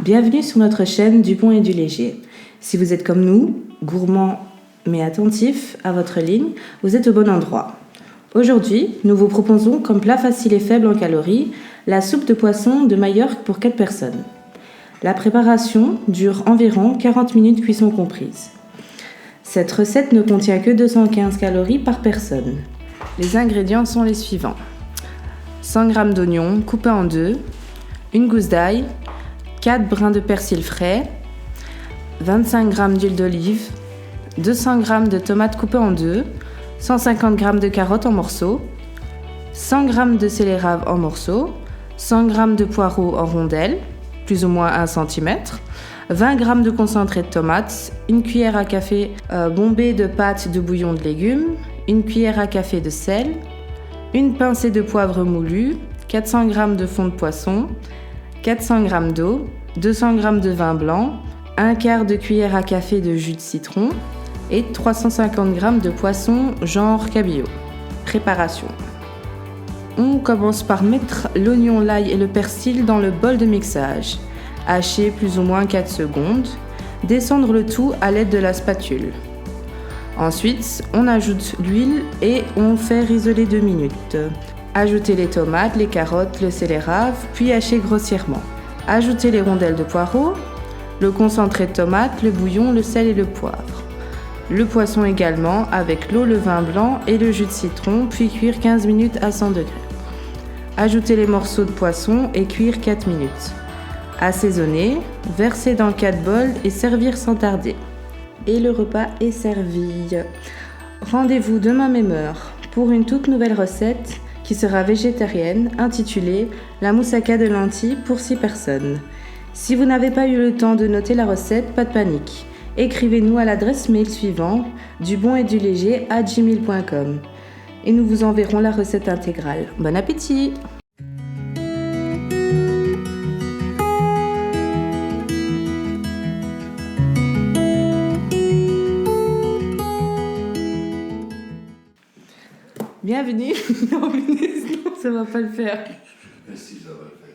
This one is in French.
Bienvenue sur notre chaîne du bon et du léger. Si vous êtes comme nous, gourmands mais attentifs à votre ligne, vous êtes au bon endroit. Aujourd'hui, nous vous proposons comme plat facile et faible en calories, la soupe de poisson de Majorque pour 4 personnes. La préparation dure environ 40 minutes cuisson comprise. Cette recette ne contient que 215 calories par personne. Les ingrédients sont les suivants. 100 g d'oignons coupés en deux, une gousse d'ail, 4 brins de persil frais, 25 g d'huile d'olive, 200 g de tomates coupées en deux, 150 g de carottes en morceaux, 100 g de scélérat en morceaux, 100 g de poireaux en rondelles, plus ou moins 1 cm, 20 g de concentré de tomates, une cuillère à café bombée de pâte de bouillon de légumes, une cuillère à café de sel, une pincée de poivre moulu, 400 g de fond de poisson, 400 g d'eau, 200 g de vin blanc, un quart de cuillère à café de jus de citron et 350 g de poisson genre cabillaud. Préparation. On commence par mettre l'oignon, l'ail et le persil dans le bol de mixage. Hacher plus ou moins 4 secondes. Descendre le tout à l'aide de la spatule. Ensuite, on ajoute l'huile et on fait risoler 2 minutes. Ajoutez les tomates, les carottes, le scélérat, puis hachez grossièrement. Ajoutez les rondelles de poireaux, le concentré de tomate, le bouillon, le sel et le poivre. Le poisson également, avec l'eau, le vin blanc et le jus de citron, puis cuire 15 minutes à 100 degrés. Ajoutez les morceaux de poisson et cuire 4 minutes. Assaisonner, verser dans 4 bols et servir sans tarder. Et le repas est servi. Rendez-vous demain même heure pour une toute nouvelle recette qui sera végétarienne, intitulée « La moussaka de lentilles pour 6 personnes ». Si vous n'avez pas eu le temps de noter la recette, pas de panique. Écrivez-nous à l'adresse mail suivante dubonetduléger@gmail.com et nous vous enverrons la recette intégrale. Bon appétit! Bienvenue. Non, ça va pas le faire. Mais si, ça va le faire.